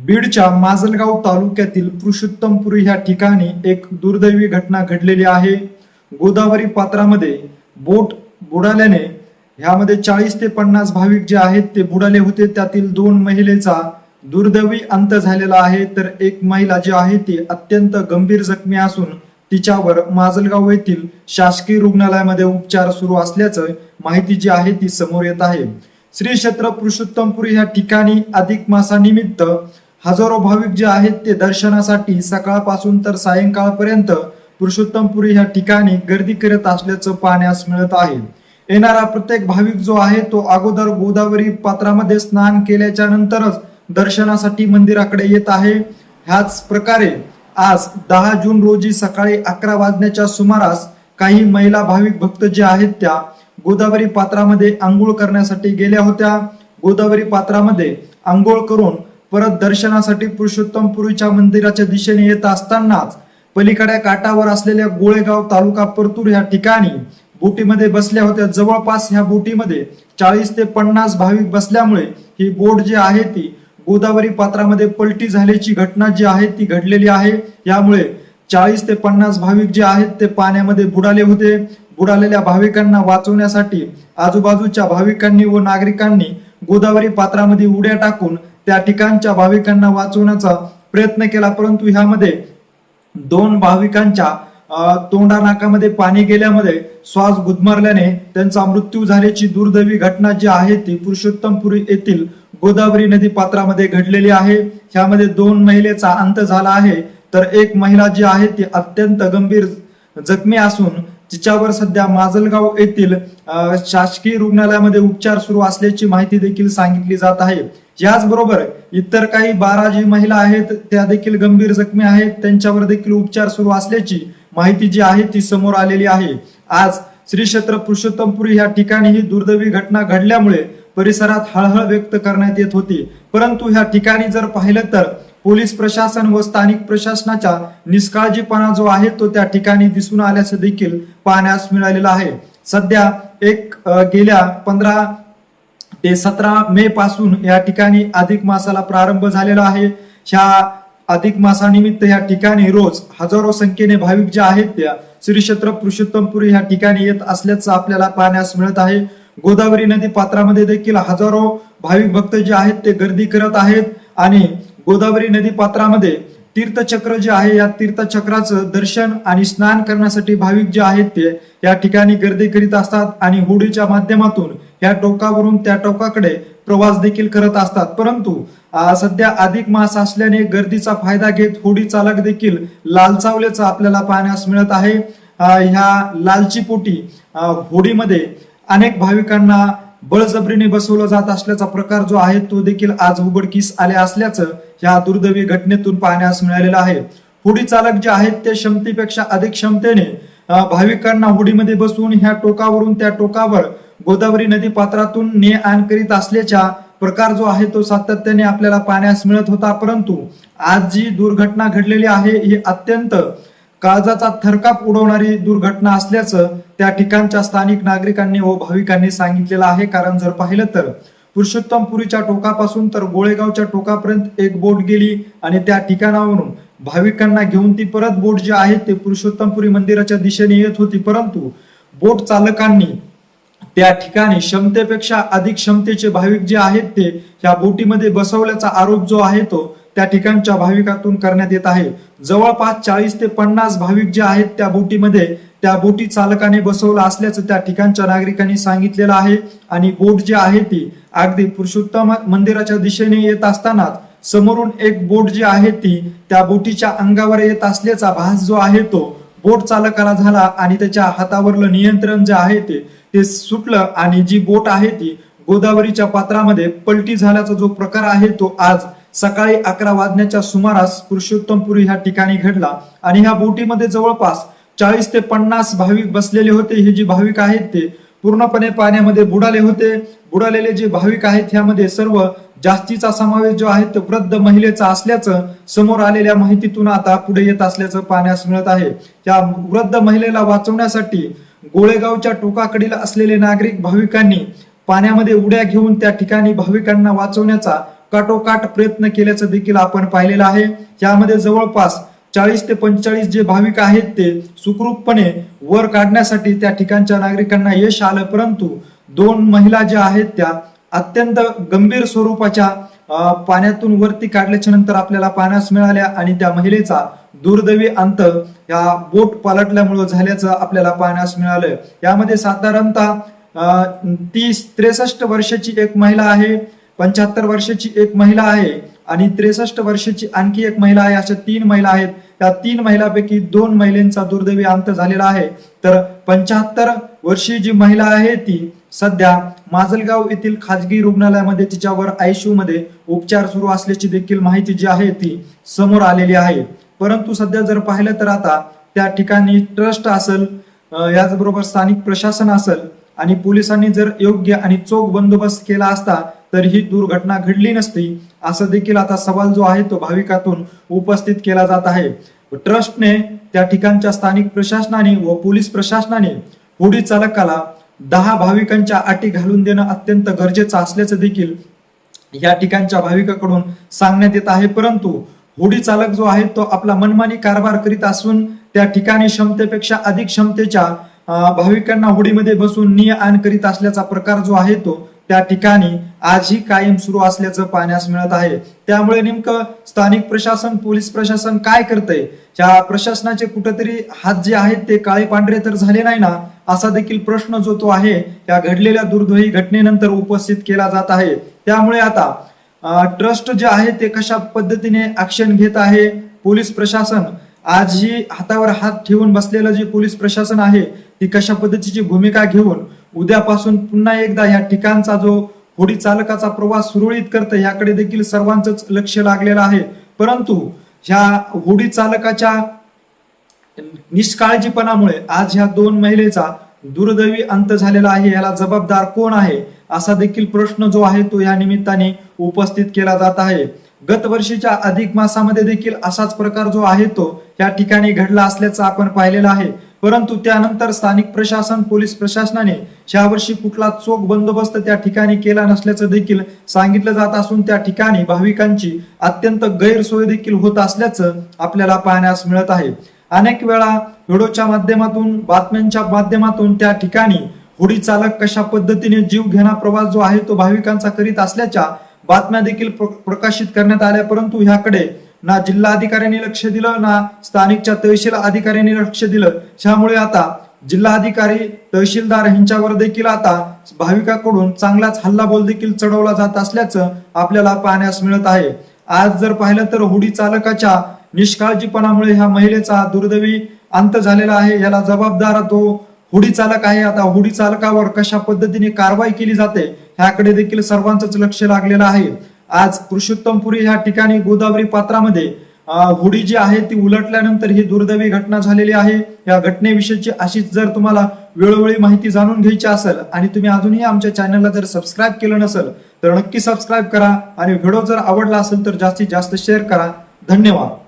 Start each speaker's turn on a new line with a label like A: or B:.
A: बीडच्या माजलगाव तालुक्यातील पुरुषोत्तमपुरी ह्या ठिकाणी एक दुर्दैवी घटना घडलेली आहे। गोदावरी पात्रामध्ये बोट बुडाल्याने ह्यामध्ये 40 ते 50 भाविक जे आहेत ते बुडाले होते। त्यातील 2 महिलेचा दुर्दैवी अंत झालेला आहे, तर एक महिला जी आहे ती अत्यंत गंभीर जखमी असून तिच्यावर माजलगाव येथील शासकीय रुग्णालयामध्ये उपचार सुरू असल्याचं माहिती जी आहे ती समोर येत आहे। श्री क्षेत्र पुरुषोत्तमपुरी ह्या ठिकाणी अधिक मासानिमित्त हजारो भाविक जे आहेत ते दर्शनासाठी सकाळपासून तर सायंकाळपर्यंत पुरुषोत्तमपुरी ह्या ठिकाणी गर्दी करत असल्याचं पाहण्यास मिळत आहे। येणारा प्रत्येक भाविक जो आहे तो अगोदर गोदावरी पात्रामध्ये स्नान केल्याच्या नंतरच दर्शनासाठी मंदिराकडे येत आहे। ह्याच प्रकारे आज 10 जून रोजी सकाळी 11 वाजण्याच्या सुमारास काही महिला भाविक भक्त जे आहेत त्या गोदावरी पात्रामध्ये आंघोळ करण्यासाठी गेल्या होत्या। गोदावरी पात्रामध्ये आंघोळ करून परत दर्शनासाठी पुरुषोत्तमपुरीच्या मंदिराच्या दिशेने येत असतानाच पलीकडे काठावर असलेल्या गोळेगाव तालुका परतूर ह्या ठिकाणी बोटीमध्ये बसल्या होत्या। जवळपास ह्या बोटीमध्ये 40 ते 50 भाविक बसल्यामुळे ही बोट जी आहे ती गोदावरी पात्रामध्ये पलटी झाल्याची घटना जी आहे ती घडलेली आहे। यामुळे 40 ते 50 भाविक जे आहेत ते पाण्यामध्ये बुडाले होते। बुडालेल्या भाविकांना वाचवण्यासाठी आजूबाजूच्या भाविकांनी व नागरिकांनी गोदावरी पात्रामध्ये उड्या टाकून त्या ठिकाणच्या भाविकांना वाचवण्याचा प्रयत्न केला, परंतु ह्यामध्ये 2 भाविकांच्या तोंडा नाकामध्ये पाणी गेल्यामध्ये श्वास गुदमरल्याने त्यांचा मृत्यू झाल्याची दुर्दैवी घटना जी आहे ती पुरुषोत्तमपुरी येथील गोदावरी नदी पात्रामध्ये घडलेली आहे। ह्यामध्ये 2 महिलेचा अंत झाला आहे, तर एक महिला जी आहे ती अत्यंत गंभीर जखमी असून तिच्यावर सध्या माजलगाव येथील शासकीय रुग्णालयामध्ये उपचार सुरू असल्याची माहिती देखील सांगितली जात आहे। याचबरोबर इतर काही 12 जी महिला आहेत त्या देखील गंभीर जखमी आहेत, त्यांच्यावर देखील उपचार सुरू असल्याची माहिती जी आहे ती समोर आलेली आहे। आज श्री क्षेत्र पुरुषोत्तमपुरी ह्या ठिकाणी ही दुर्दैवी घटना घडल्यामुळे परिसरात हळहळ व्यक्त करण्यात येत होती, परंतु ह्या ठिकाणी जर पाहिलं तर पोलीस प्रशासन व स्थानिक प्रशासनाचा निष्काळजीपणा जो आहे तो त्या ठिकाणी दिसून आल्याचं देखील पाहण्यास मिळालेलं आहे। सध्या गेल्या 15 ते 17 मे पासून या ठिकाणी अधिक मासाला प्रारंभ झालेला आहे। ह्या अधिक मासानिमित्त या ठिकाणी रोज हजारो संख्येने भाविक जे आहेत त्या श्री क्षेत्र पुरुषोत्तमपुरी ह्या ठिकाणी येत असल्याचं आपल्याला पाहण्यास मिळत आहे। गोदावरी नदी पात्रामध्ये देखील हजारो भाविक भक्त जे आहेत ते गर्दी करत आहेत आणि गोदावरी नदी पात्रामध्ये तीर्थचक्र जे आहे या तीर्थचक्राचं दर्शन आणि स्नान करण्यासाठी भाविक जे आहेत ते या ठिकाणी गर्दी करीत असतात आणि होडीच्या माध्यमातून या टोकावरून त्या टोकाकडे प्रवास देखील करत असतात। परंतु सध्या अधिक मास असल्याने गर्दीचा फायदा घेत होडी चालक देखील लालचावल्याचं आपल्याला पाहण्यास मिळत आहे। ह्या लालचीपोटी होडीमध्ये अनेक भाविकांना बळजबरीने बसवलं जात असल्याचा प्रकार जो आहे तो देखील आज उघडकीस आले असल्याचं या दुर्दैवी घटनेतून पाहण्यास मिळालेलं आहे। होडी चालक जे आहेत ते क्षमतेपेक्षा अधिक क्षमतेने भाविकांना होडीमध्ये बसवून ह्या टोकावरून त्या टोकावर गोदावरी नदी पात्रातून ने आण करीत असल्याचा प्रकार जो आहे तो सातत्याने आपल्याला पाहण्यास मिळत होता, परंतु आज जी दुर्घटना घडलेली आहे ही अत्यंत काळजाचा थरकाप उडवणारी दुर्घटना असल्याचं त्या ठिकाणच्या स्थानिक नागरिकांनी व भाविकांनी सांगितलेलं आहे। कारण जर पाहिलं तर पुरुषोत्तमपुरीच्या टोकापासून तर गोळेगावच्या टोकापर्यंत एक बोट गेली आणि त्या ठिकाणावरून भाविकांना घेऊन ती परत बोट जी आहे ते पुरुषोत्तमपुरी मंदिराच्या दिशेने येत होती, परंतु बोट चालकांनी त्या ठिकाणी क्षमतेपेक्षा अधिक क्षमतेचे भाविक जे आहेत ते या बोटीमध्ये बसवल्याचा आरोप जो आहे तो त्या ठिकाणच्या भाविकातून करण्यात येत आहे। जवळपास 40 ते 50 भाविक जे आहेत त्या बोटीमध्ये त्या बोटी चालकाने बसवला असल्याचं त्या ठिकाणच्या नागरिकांनी सांगितलेलं आहे आणि बोट जी आहे ती अगदी पुरुषोत्तम मंदिराच्या दिशेने येत असताना समोरून एक बोट जी आहे ती त्या बोटीच्या अंगावर येत असल्याचा भास जो आहे तो बोट चालकाला झाला आणि त्याच्या हातावरलं नियंत्रण जे आहे ते सुटलं आणि जी बोट आहे ती गोदावरीच्या पात्रामध्ये पलटी झाल्याचा जो प्रकार आहे तो आज सकाळी 11 वाजण्याच्या सुमारास पुरुषोत्तमपुरी ह्या ठिकाणी घडला आणि ह्या बोटीमध्ये जवळपास 40 ते 50 भाविक बसलेले होते। हे जे भाविक आहेत ते पूर्णपणे पाण्यामध्ये बुडाले होते। बुडालेले जे भाविक आहेत ह्यामध्ये सर्व जास्तीचा समावेश जो आहे तो वृद्ध महिलेचा असल्याचं समोर आलेल्या माहितीतून आता पुढे येत असल्याचं पाहण्यास मिळत आहे। त्या वृद्ध महिलेला वाचवण्यासाठी गोळेगावच्या टोकाकडील असलेले नागरिक भाविकांनी पाण्यामध्ये उड्या घेऊन त्या ठिकाणी भाविकांना वाचवण्याचा काटोकाट प्रयत्न केल्याचं देखील आपण पाहिलेलं आहे। यामध्ये जवळपास 40 ते 45 जे भाविक आहेत ते सुखरूपपणे वर काढण्यासाठी त्या ठिकाणच्या नागरिकांना यश आलं, परंतु 2 महिला ज्या आहेत त्या अत्यंत गंभीर स्वरूपाच्या पाण्यातून वरती काढल्याच्या नंतर आपल्याला पाहण्यास मिळाल्या आणि त्या महिलेचा दुर्दैवी अंत या बोट पलटल्यामुळे झाल्याचं आपल्याला पाहण्यास मिळालं। यामध्ये साधारणतः 63 वर्षाची एक महिला आहे, 75 वर्षाची एक महिला आहे आणि 63 वर्षाची आणखी एक महिला आहे, अशा 3 महिला आहेत। त्या 3 महिलांपैकी 2 महिलांचा दुर्दैवी अंत झालेला आहे, तर 75 वर्षीय जी महिला आहे ती सध्या माजलगाव येथील खाजगी रुग्णालयामध्ये तिच्यावर आयसीयू मध्ये उपचार सुरू असल्याची देखील माहिती जी आहे ती समोर आलेली आहे। परंतु सध्या जर पाहिलं तर आता त्या ठिकाणी ट्रस्ट असेल, याचबरोबर स्थानिक प्रशासन असेल आणि पोलिसांनी जर योग्य आणि चोख बंदोबस्त केला असता तर ही दुर्घटना घडली नसती, असं देखील आता सवाल जो आहे तो भाविकातून उपस्थित केला जात आहे। ट्रस्टने त्या ठिकाणच्या स्थानिक प्रशासनाने व पोलीस प्रशासनाने होडी चालकाला 10 भाविकांच्या अटी घालून देणं अत्यंत गरजेचं असल्याचं देखील या ठिकाणच्या भाविकाकडून सांगण्यात येत आहे। परंतु होडी चालक जो आहे तो आपला मनमानी कारभार करीत असून त्या ठिकाणी क्षमतेपेक्षा अधिक क्षमतेच्या भाविकांना होडीमध्ये बसून ने आण करीत असल्याचा प्रकार जो आहे तो त्या ठिकाणी आजही कायम सुरू असल्याचं पाहण्यास मिळत आहे। त्यामुळे नेमकं स्थानिक प्रशासन, पोलीस प्रशासन काय करतंय, त्या प्रशासनाचे कुठेतरी हात जे आहेत ते काळे पांढरे तर झाले नाही ना, असा देखील प्रश्न जो तो आहे त्या घडलेल्या दुर्दैवी घटनेनंतर उपस्थित केला जात आहे। त्यामुळे आता ट्रस्ट जे आहे ते कशा पद्धतीने ऍक्शन घेत आहे, पोलीस प्रशासन आजही हातावर हात ठेवून बसलेलं जे पोलीस प्रशासन आहे ती कशा पद्धतीची भूमिका घेऊन उद्यापासून पुन्हा एकदा या ठिकाणचा जो होडी चालकाचा प्रवास सुरळीत करतं याकडे देखील सर्वांचंच लक्ष लागलेलं आहे। परंतु ह्या होडी चालकाच्या निष्काळजीपणामुळे आज ह्या 2 महिलेचा दुर्दैवी अंत झालेला आहे, याला जबाबदार कोण आहे असा देखील प्रश्न जो आहे तो या निमित्ताने उपस्थित केला जात आहे। गत वर्षीच्या अधिक मासामध्ये देखील असाच प्रकार जो आहे तो या ठिकाणी घडला असल्याचं आपण पाहिलेलं आहे, परंतु त्यानंतर स्थानिक प्रशासन, पोलीस प्रशासनाने यावर्षी कुठला चोख बंदोबस्त त्या ठिकाणी केला नसल्याचं देखील सांगितलं जात असून त्या ठिकाणी भाविकांची अत्यंत गैरसोय देखील होत असल्याचं आपल्याला पाहण्यास मिळत आहे। अनेक वेळा व्हिडिओच्या माध्यमातून, बातम्यांच्या माध्यमातून त्या ठिकाणी होडी चालक कशा पद्धतीने जीव घेणा प्रवास जो आहे तो भाविकांचा करीत असल्याच्या बातम्या देखील प्रकाशित करण्यात आल्या, परंतु ह्याकडे ना जिल्हाधिकाऱ्यांनी लक्ष दिलं ना स्थानिकच्या तहसील अधिकाऱ्यांनी लक्ष दिलं। त्यामुळे आता जिल्हाधिकारी, तहसीलदार यांच्यावर देखील आता भाविकाकडून चांगलाच हल्लाबोल देखील चढवला जात असल्याचं आपल्याला पाहण्यास मिळत आहे। आज जर पाहिलं तर होडी चालकाच्या निष्काळजीपणामुळे ह्या महिलेचा दुर्दैवी अंत झालेला आहे, याला जबाबदार तो होडी चालक आहे। आता होडी चालकावर कशा पद्धतीने कारवाई केली जाते ह्याकडे देखील सर्वांचंच लक्ष लागलेलं आहे। आज पुरुषोत्तमपुरी ह्या ठिकाणी गोदावरी पात्रामध्ये होडी जी आहे ती उलटल्यानंतर ही दुर्दैवी घटना झालेली आहे। या घटनेविषयीची अशीच जर तुम्हाला वेळोवेळी माहिती जाणून घ्यायची असेल आणि तुम्ही अजूनही आमच्या चॅनलला जर सबस्क्राईब केलं नसेल तर नक्की सबस्क्राईब करा आणि व्हिडिओ जर आवडला असेल तर जास्तीत जास्त शेअर करा। धन्यवाद।